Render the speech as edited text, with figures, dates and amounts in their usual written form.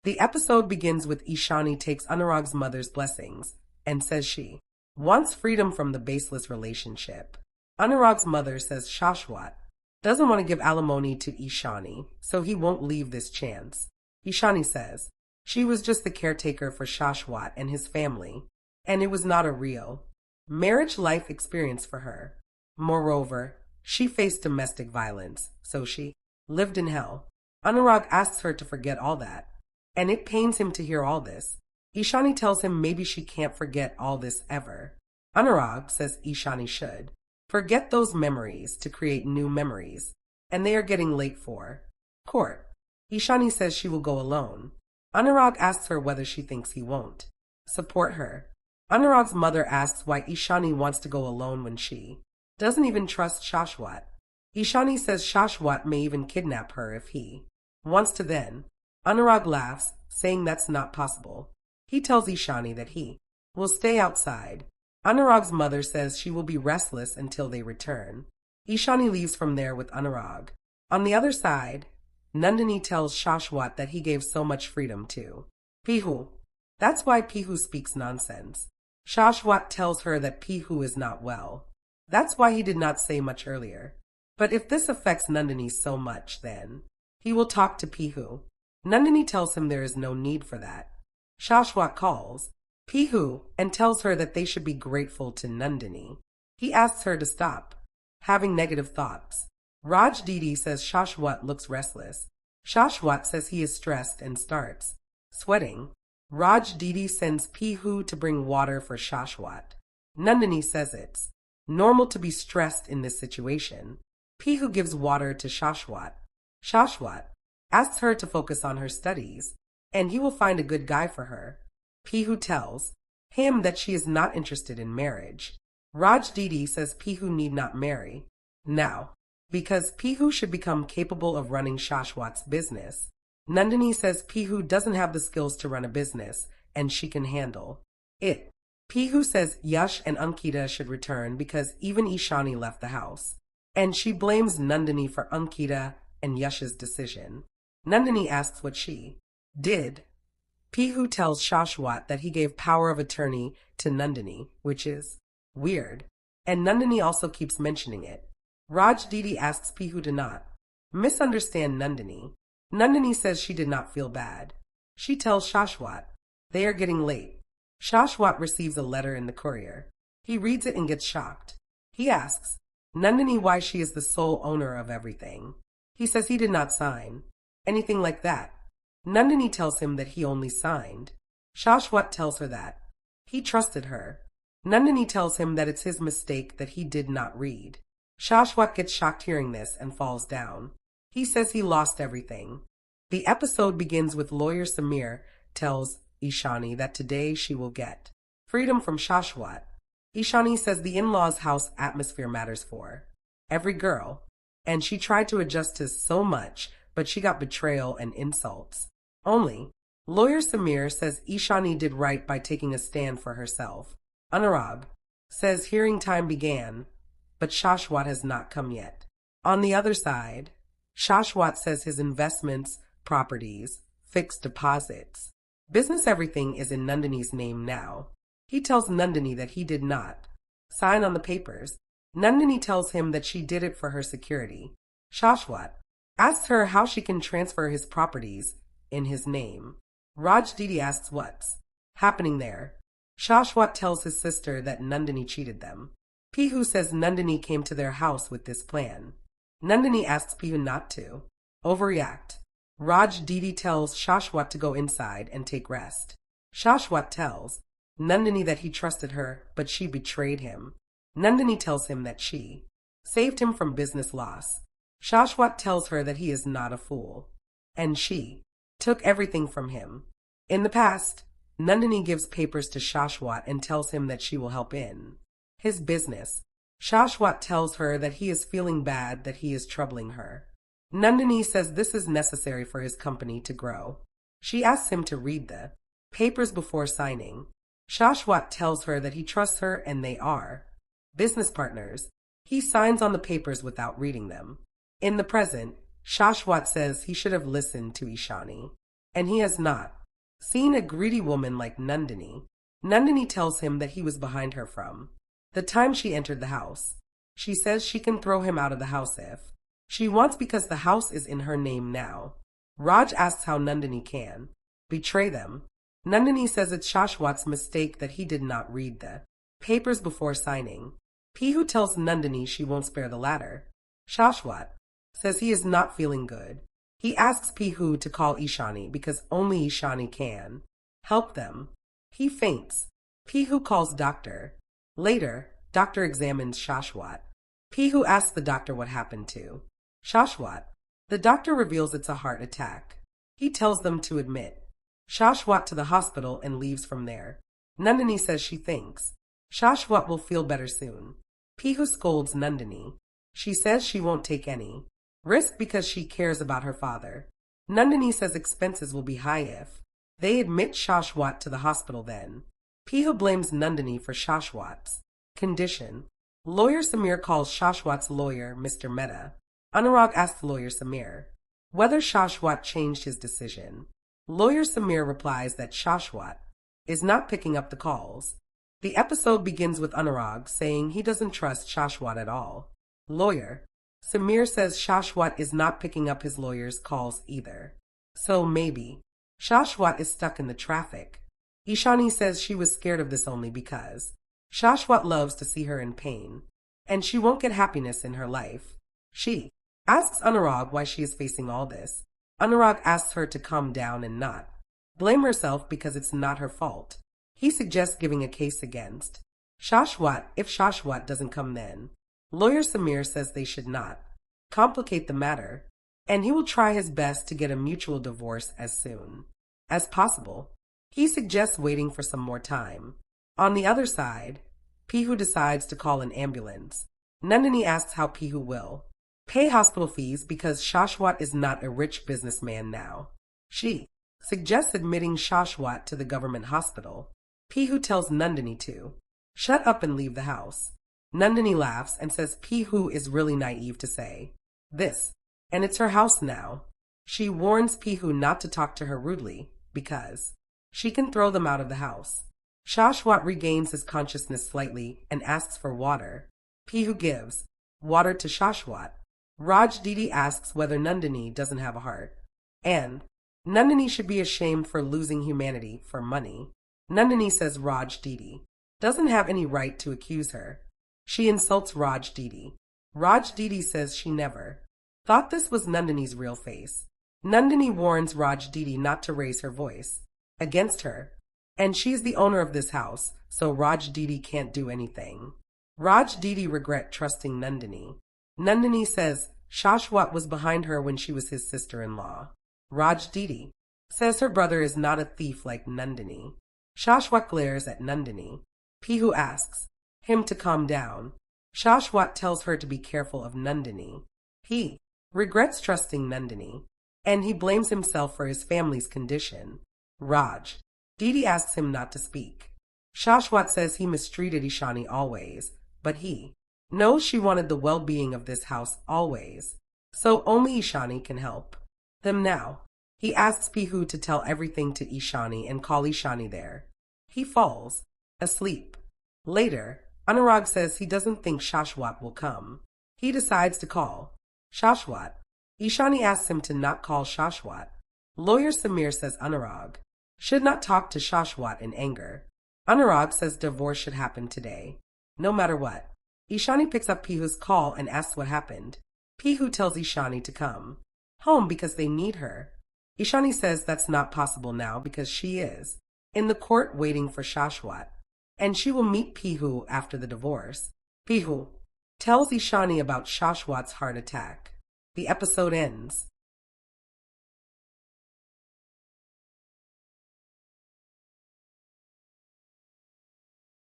The episode begins with Ishani takes Anurag's mother's blessings and says she wants freedom from the baseless relationship. Anurag's mother says Shashwat doesn't want to give alimony to Ishani, so he won't leave this chance. Ishani says she was just the caretaker for Shashwat and his family, and it was not a real marriage life experience for her. Moreover, she faced domestic violence, so she lived in hell. Anurag asks her to forget all that, and it pains him to hear all this. Ishani tells him maybe she can't forget all this ever. Anurag says Ishani should forget those memories to create new memories, and they are getting late for court. Ishani says she will go alone. Anurag asks her whether she thinks he won't support her. Anurag's mother asks why Ishani wants to go alone when she doesn't even trust Shashwat. Ishani says Shashwat may even kidnap her if he wants to then. Anurag laughs, saying that's not possible. He tells Ishani that he will stay outside. Anurag's mother says she will be restless until they return. Ishani leaves from there with Anurag. On the other side, Nandini tells Shashwat that he gave so much freedom to Pihu. That's why Pihu speaks nonsense. Shashwat tells her that Pihu is not well. That's why he did not say much earlier. But if this affects Nandini so much, then he will talk to Pihu. Nandini tells him there is no need for that. Shashwat calls Pihu and tells her that they should be grateful to Nandini. He asks her to stop having negative thoughts. Raj Didi says Shashwat looks restless. Shashwat says he is stressed and starts sweating. Raj Didi sends Pihu to bring water for Shashwat. Nandini says it's normal to be stressed in this situation. Pihu gives water to Shashwat. Shashwat asks her to focus on her studies, and he will find a good guy for her. Pihu tells him that she is not interested in marriage. Raj Didi says Pihu need not marry now, because Pihu should become capable of running Shashwat's business. Nandini says Pihu doesn't have the skills to run a business, and she can handle it. Pihu says Yash and Ankita should return because even Ishani left the house, and she blames Nandini for Ankita and Yash's decision. Nandini asks what she did. Pihu tells Shashwat that he gave power of attorney to Nandini, which is weird, and Nandini also keeps mentioning it. Raj Didi asks Pihu to not misunderstand Nandini. Nandini says she did not feel bad. She tells Shashwat they are getting late. Shashwat receives a letter in the courier. He reads it and gets shocked. He asks Nandini why she is the sole owner of everything. He says he did not sign anything like that. Nandini tells him that he only signed. Shashwat tells her that he trusted her. Nandini tells him that it's his mistake that he did not read. Shashwat gets shocked hearing this and falls down. He says he lost everything. The episode begins with lawyer Samir tells Ishani that today she will get freedom from Shashwat. Ishani says the in-laws' house atmosphere matters for every girl, and she tried to adjust to so much, but she got betrayal and insults. Only lawyer Samir says Ishani did right by taking a stand for herself. Anurag says hearing time began, but Shashwat has not come yet. On the other side, Shashwat says his investments, properties, fixed deposits, business everything is in Nandini's name now. He tells Nandini that he did not sign on the papers. Nandini tells him that she did it for her security. Shashwat asks her how she can transfer his properties in his name. Raj Didi asks what's happening there. Shashwat tells his sister that Nandini cheated them. Pihu says Nandini came to their house with this plan. Nandini asks Pihu not to overreact. Raj Didi tells Shashwat to go inside and take rest. Shashwat tells Nandini that he trusted her, but she betrayed him. Nandini tells him that she saved him from business loss. Shashwat tells her that he is not a fool, and she took everything from him. In the past, Nandini gives papers to Shashwat and tells him that she will help in his business. Shashwat tells her that he is feeling bad that he is troubling her. Nandini says this is necessary for his company to grow. She asks him to read the papers before signing. Shashwat tells her that he trusts her and they are business partners. He signs on the papers without reading them. In the present, Shashwat says he should have listened to Ishani, and he has not. seeing a greedy woman like Nandini. Nandini tells him that he was behind her from the time she entered the house. She says she can throw him out of the house if she wants because the house is in her name now. Raj asks how Nandini can betray them. Nandini says it's Shashwat's mistake that he did not read the papers before signing. Pihu tells Nandini she won't spare the latter. Shashwat says he is not feeling good. He asks Pihu to call Ishani because only Ishani can help them. He faints. Pihu calls doctor. Later, doctor examines Shashwat. Pihu asks the doctor what happened to Shashwat. The doctor reveals it's a heart attack. He tells them to admit Shashwat to the hospital and leaves from there. Nandini says she thinks Shashwat will feel better soon. Pihu scolds Nandini. She says she won't take any risk because she cares about her father. Nandini says expenses will be high if they admit Shashwat to the hospital then. Pihu blames Nandini for Shashwat's condition. Lawyer Samir calls Shashwat's lawyer Mr. Mehta. Anurag asks lawyer Samir whether Shashwat changed his decision. Lawyer Samir replies that Shashwat is not picking up the calls. The episode begins with Anurag saying he doesn't trust Shashwat at all. Lawyer Samir says Shashwat is not picking up his lawyer's calls either. So maybe Shashwat is stuck in the traffic. Ishani says she was scared of this only because Shashwat loves to see her in pain, and she won't get happiness in her life. She asks Anurag why she is facing all this. Anurag asks her to calm down and not blame herself because it's not her fault. He suggests giving a case against Shashwat if Shashwat doesn't come then. Lawyer Samir says they should not complicate the matter, and he will try his best to get a mutual divorce as soon as possible. He suggests waiting for some more time. On the other side, Pihu decides to call an ambulance. Nandini asks how Pihu will pay hospital fees because Shashwat is not a rich businessman now. She suggests admitting Shashwat to the government hospital. Pihu tells Nandini to shut up and leave the house. Nandini laughs and says Pihu is really naive to say this, and it's her house now. She warns Pihu not to talk to her rudely because she can throw them out of the house. Shashwat regains his consciousness slightly and asks for water. Pihu gives water to Shashwat. Raj Didi asks whether Nandini doesn't have a heart, and Nandini should be ashamed for losing humanity for money. Nandini says Raj Didi doesn't have any right to accuse her. She insults Raj Didi. Raj Didi says she never thought this was Nandini's real face. Nandini warns Raj Didi not to raise her voice against her, and she's the owner of this house, so Raj Didi can't do anything. Raj Didi regret trusting Nandini. Nandini says Shashwat was behind her when she was his sister-in-law. Raj Didi says her brother is not a thief like Nandini. Shashwat glares at Nandini. Pihu asks him to calm down. Shashwat tells her to be careful of Nandini. He regrets trusting Nandini, and he blames himself for his family's condition. Raj Didi asks him not to speak. Shashwat says he mistreated Ishani always, but he knows she wanted the well-being of this house always, so only Ishani can help them now. He asks Pihu to tell everything to Ishani and call Ishani there. He falls asleep. Later, Anurag says he doesn't think Shashwat will come. He decides to call Shashwat. Ishani asks him to not call Shashwat. Lawyer Samir says Anurag should not talk to Shashwat in anger. Anurag says divorce should happen today, no matter what. Ishani picks up Pihu's call and asks what happened. Pihu tells Ishani to come home because they need her. Ishani says that's not possible now because she is in the court waiting for Shashwat, and she will meet Pihu after the divorce. Pihu tells Ishani about Shashwat's heart attack. The episode ends.